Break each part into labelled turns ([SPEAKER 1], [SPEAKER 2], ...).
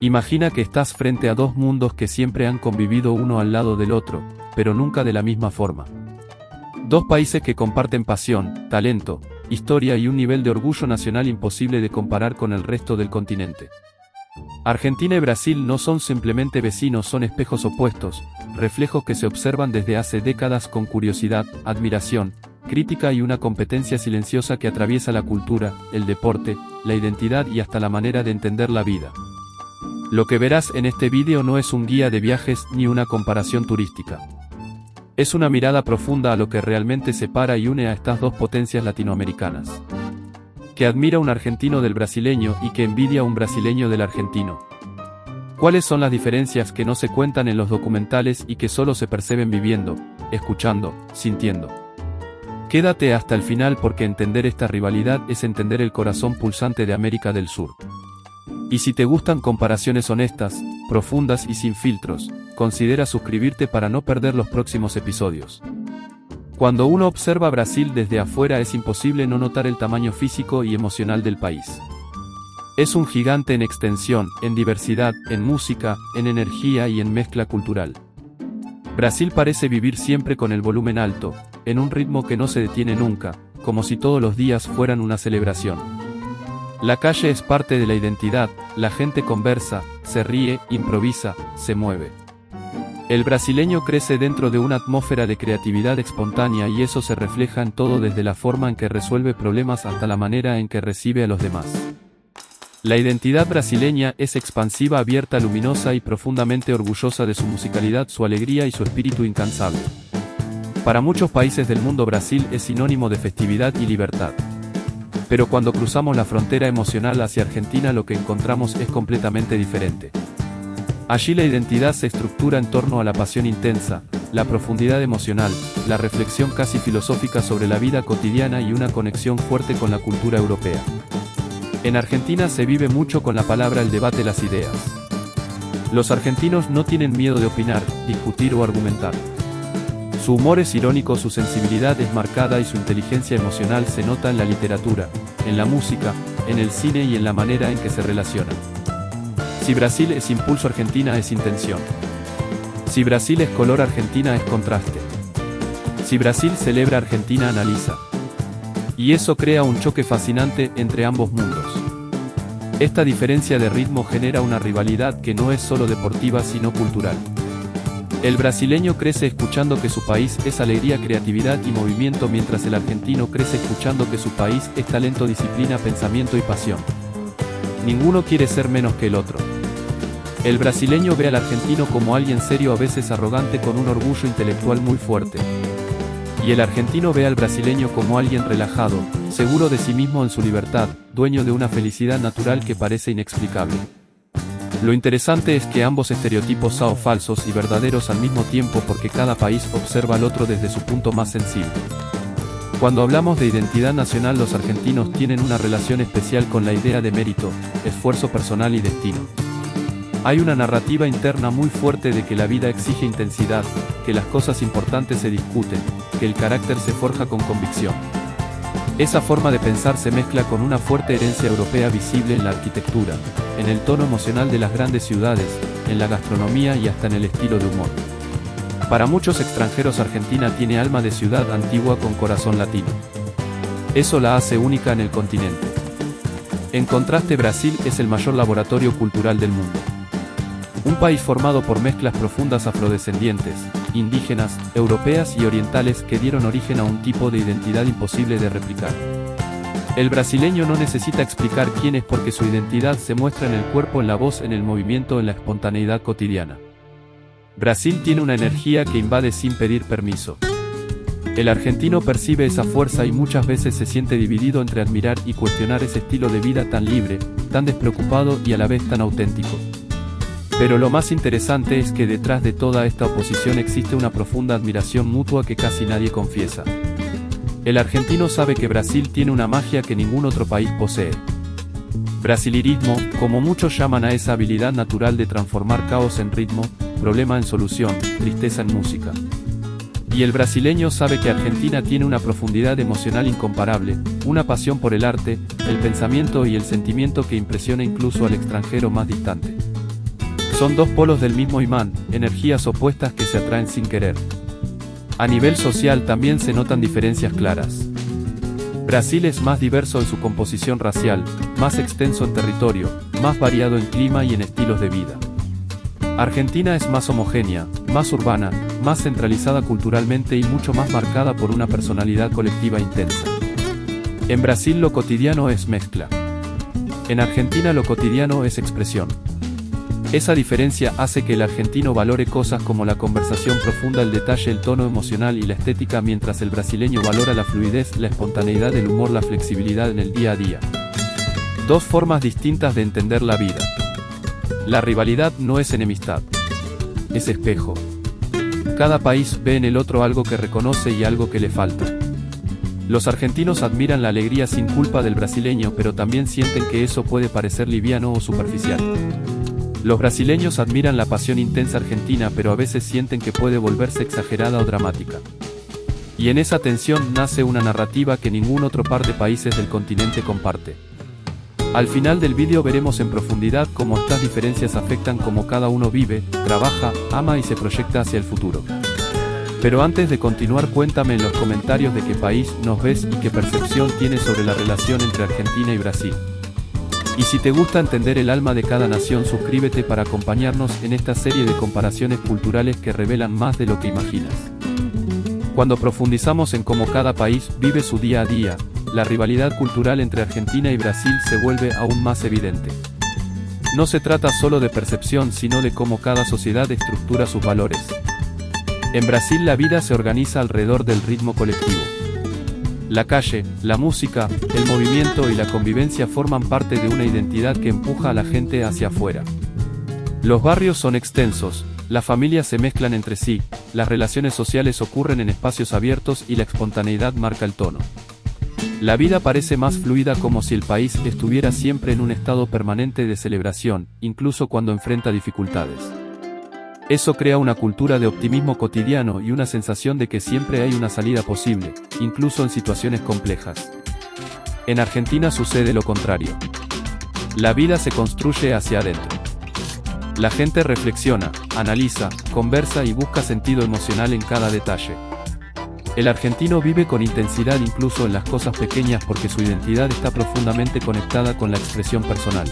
[SPEAKER 1] Imagina que estás frente a dos mundos que siempre han convivido uno al lado del otro, pero nunca de la misma forma. Dos países que comparten pasión, talento, historia y un nivel de orgullo nacional imposible de comparar con el resto del continente. Argentina y Brasil no son simplemente vecinos, son espejos opuestos, reflejos que se observan desde hace décadas con curiosidad, admiración, crítica y una competencia silenciosa que atraviesa la cultura, el deporte, la identidad y hasta la manera de entender la vida. Lo que verás en este vídeo no es un guía de viajes ni una comparación turística. Es una mirada profunda a lo que realmente separa y une a estas dos potencias latinoamericanas. ¿Qué admira un argentino del brasileño y que envidia un brasileño del argentino? ¿Cuáles son las diferencias que no se cuentan en los documentales y que solo se perciben viviendo, escuchando, sintiendo? Quédate hasta el final porque entender esta rivalidad es entender el corazón pulsante de América del Sur. Y si te gustan comparaciones honestas, profundas y sin filtros, considera suscribirte para no perder los próximos episodios. Cuando uno observa Brasil desde afuera es imposible no notar el tamaño físico y emocional del país. Es un gigante en extensión, en diversidad, en música, en energía y en mezcla cultural. Brasil parece vivir siempre con el volumen alto, en un ritmo que no se detiene nunca, como si todos los días fueran una celebración. La calle es parte de la identidad, la gente conversa, se ríe, improvisa, se mueve. El brasileño crece dentro de una atmósfera de creatividad espontánea y eso se refleja en todo desde la forma en que resuelve problemas hasta la manera en que recibe a los demás. La identidad brasileña es expansiva, abierta, luminosa y profundamente orgullosa de su musicalidad, su alegría y su espíritu incansable. Para muchos países del mundo Brasil es sinónimo de festividad y libertad. Pero cuando cruzamos la frontera emocional hacia Argentina lo que encontramos es completamente diferente. Allí la identidad se estructura en torno a la pasión intensa, la profundidad emocional, la reflexión casi filosófica sobre la vida cotidiana y una conexión fuerte con la cultura europea. En Argentina se vive mucho con la palabra el debate, las ideas. Los argentinos no tienen miedo de opinar, discutir o argumentar. Su humor es irónico, su sensibilidad es marcada y su inteligencia emocional se nota en la literatura, en la música, en el cine y en la manera en que se relacionan. Si Brasil es impulso, Argentina es intención. Si Brasil es color, Argentina es contraste. Si Brasil celebra, Argentina analiza. Y eso crea un choque fascinante entre ambos mundos. Esta diferencia de ritmo genera una rivalidad que no es solo deportiva sino cultural. El brasileño crece escuchando que su país es alegría, creatividad y movimiento, mientras el argentino crece escuchando que su país es talento, disciplina, pensamiento y pasión. Ninguno quiere ser menos que el otro. El brasileño ve al argentino como alguien serio, a veces arrogante, con un orgullo intelectual muy fuerte. Y el argentino ve al brasileño como alguien relajado, seguro de sí mismo en su libertad, dueño de una felicidad natural que parece inexplicable. Lo interesante es que ambos estereotipos son falsos y verdaderos al mismo tiempo porque cada país observa al otro desde su punto más sensible. Cuando hablamos de identidad nacional, los argentinos tienen una relación especial con la idea de mérito, esfuerzo personal y destino. Hay una narrativa interna muy fuerte de que la vida exige intensidad, que las cosas importantes se discuten, que el carácter se forja con convicción. Esa forma de pensar se mezcla con una fuerte herencia europea visible en la arquitectura, en el tono emocional de las grandes ciudades, en la gastronomía y hasta en el estilo de humor. Para muchos extranjeros, Argentina tiene alma de ciudad antigua con corazón latino. Eso la hace única en el continente. En contraste, Brasil es el mayor laboratorio cultural del mundo. Un país formado por mezclas profundas afrodescendientes, indígenas, europeas y orientales que dieron origen a un tipo de identidad imposible de replicar. El brasileño no necesita explicar quién es porque su identidad se muestra en el cuerpo, en la voz, en el movimiento, en la espontaneidad cotidiana. Brasil tiene una energía que invade sin pedir permiso. El argentino percibe esa fuerza y muchas veces se siente dividido entre admirar y cuestionar ese estilo de vida tan libre, tan despreocupado y a la vez tan auténtico. Pero lo más interesante es que detrás de toda esta oposición existe una profunda admiración mutua que casi nadie confiesa. El argentino sabe que Brasil tiene una magia que ningún otro país posee. Brasilirismo, como muchos llaman a esa habilidad natural de transformar caos en ritmo, problema en solución, tristeza en música. Y el brasileño sabe que Argentina tiene una profundidad emocional incomparable, una pasión por el arte, el pensamiento y el sentimiento que impresiona incluso al extranjero más distante. Son dos polos del mismo imán, energías opuestas que se atraen sin querer. A nivel social también se notan diferencias claras. Brasil es más diverso en su composición racial, más extenso en territorio, más variado en clima y en estilos de vida. Argentina es más homogénea, más urbana, más centralizada culturalmente y mucho más marcada por una personalidad colectiva intensa. En Brasil lo cotidiano es mezcla. En Argentina lo cotidiano es expresión. Esa diferencia hace que el argentino valore cosas como la conversación profunda, el detalle, el tono emocional y la estética, mientras el brasileño valora la fluidez, la espontaneidad, el humor, la flexibilidad en el día a día. Dos formas distintas de entender la vida. La rivalidad no es enemistad. Es espejo. Cada país ve en el otro algo que reconoce y algo que le falta. Los argentinos admiran la alegría sin culpa del brasileño, pero también sienten que eso puede parecer liviano o superficial. Los brasileños admiran la pasión intensa argentina, pero a veces sienten que puede volverse exagerada o dramática. Y en esa tensión nace una narrativa que ningún otro par de países del continente comparte. Al final del vídeo veremos en profundidad cómo estas diferencias afectan cómo cada uno vive, trabaja, ama y se proyecta hacia el futuro. Pero antes de continuar, cuéntame en los comentarios de qué país nos ves y qué percepción tienes sobre la relación entre Argentina y Brasil. Y si te gusta entender el alma de cada nación, suscríbete para acompañarnos en esta serie de comparaciones culturales que revelan más de lo que imaginas. Cuando profundizamos en cómo cada país vive su día a día, la rivalidad cultural entre Argentina y Brasil se vuelve aún más evidente. No se trata solo de percepción, sino de cómo cada sociedad estructura sus valores. En Brasil la vida se organiza alrededor del ritmo colectivo. La calle, la música, el movimiento y la convivencia forman parte de una identidad que empuja a la gente hacia afuera. Los barrios son extensos, las familias se mezclan entre sí, las relaciones sociales ocurren en espacios abiertos y la espontaneidad marca el tono. La vida parece más fluida, como si el país estuviera siempre en un estado permanente de celebración, incluso cuando enfrenta dificultades. Eso crea una cultura de optimismo cotidiano y una sensación de que siempre hay una salida posible, incluso en situaciones complejas. En Argentina sucede lo contrario. La vida se construye hacia adentro. La gente reflexiona, analiza, conversa y busca sentido emocional en cada detalle. El argentino vive con intensidad incluso en las cosas pequeñas, porque su identidad está profundamente conectada con la expresión personal.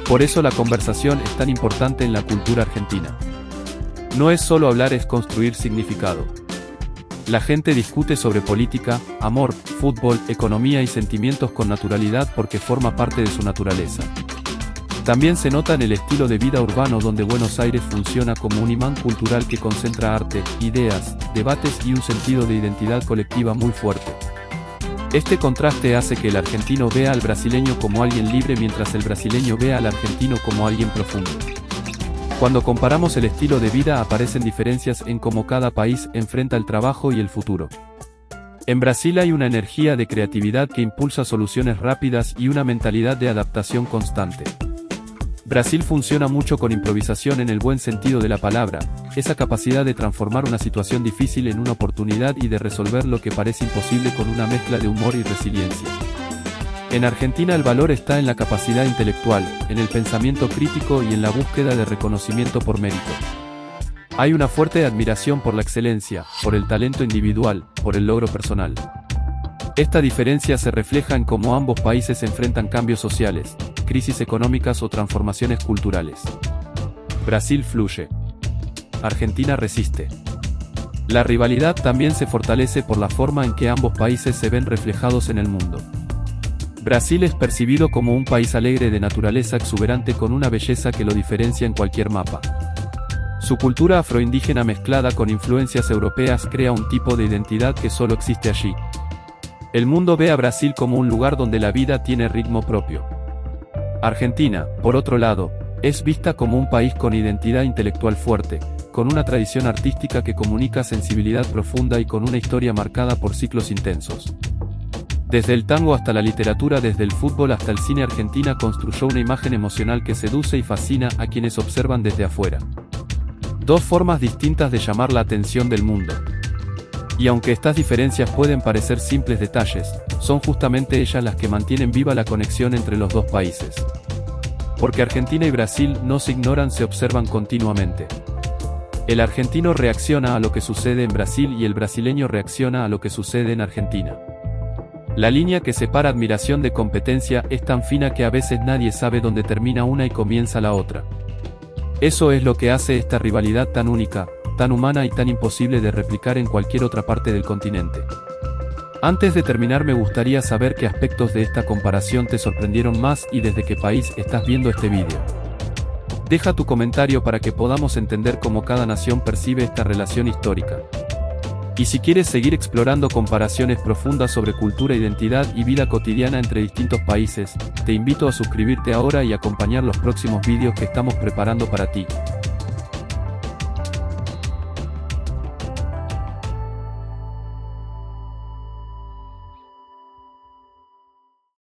[SPEAKER 1] Por eso la conversación es tan importante en la cultura argentina. No es solo hablar, es construir significado. La gente discute sobre política, amor, fútbol, economía y sentimientos con naturalidad porque forma parte de su naturaleza. También se nota en el estilo de vida urbano, donde Buenos Aires funciona como un imán cultural que concentra arte, ideas, debates y un sentido de identidad colectiva muy fuerte. Este contraste hace que el argentino vea al brasileño como alguien libre, mientras el brasileño vea al argentino como alguien profundo. Cuando comparamos el estilo de vida, aparecen diferencias en cómo cada país enfrenta el trabajo y el futuro. En Brasil hay una energía de creatividad que impulsa soluciones rápidas y una mentalidad de adaptación constante. Brasil funciona mucho con improvisación en el buen sentido de la palabra, esa capacidad de transformar una situación difícil en una oportunidad y de resolver lo que parece imposible con una mezcla de humor y resiliencia. En Argentina el valor está en la capacidad intelectual, en el pensamiento crítico y en la búsqueda de reconocimiento por mérito. Hay una fuerte admiración por la excelencia, por el talento individual, por el logro personal. Esta diferencia se refleja en cómo ambos países enfrentan cambios sociales, crisis económicas o transformaciones culturales. Brasil fluye. Argentina resiste. La rivalidad también se fortalece por la forma en que ambos países se ven reflejados en el mundo. Brasil es percibido como un país alegre, de naturaleza exuberante, con una belleza que lo diferencia en cualquier mapa. Su cultura afroindígena mezclada con influencias europeas crea un tipo de identidad que solo existe allí. El mundo ve a Brasil como un lugar donde la vida tiene ritmo propio. Argentina, por otro lado, es vista como un país con identidad intelectual fuerte, con una tradición artística que comunica sensibilidad profunda y con una historia marcada por ciclos intensos. Desde el tango hasta la literatura, desde el fútbol hasta el cine, Argentina construyó una imagen emocional que seduce y fascina a quienes observan desde afuera. Dos formas distintas de llamar la atención del mundo. Y aunque estas diferencias pueden parecer simples detalles, son justamente ellas las que mantienen viva la conexión entre los dos países. Porque Argentina y Brasil no se ignoran, se observan continuamente. El argentino reacciona a lo que sucede en Brasil y el brasileño reacciona a lo que sucede en Argentina. La línea que separa admiración de competencia es tan fina que a veces nadie sabe dónde termina una y comienza la otra. Eso es lo que hace esta rivalidad tan única, tan humana y tan imposible de replicar en cualquier otra parte del continente. Antes de terminar, me gustaría saber qué aspectos de esta comparación te sorprendieron más y desde qué país estás viendo este vídeo. Deja tu comentario para que podamos entender cómo cada nación percibe esta relación histórica. Y si quieres seguir explorando comparaciones profundas sobre cultura, identidad y vida cotidiana entre distintos países, te invito a suscribirte ahora y acompañar los próximos vídeos que estamos preparando para ti.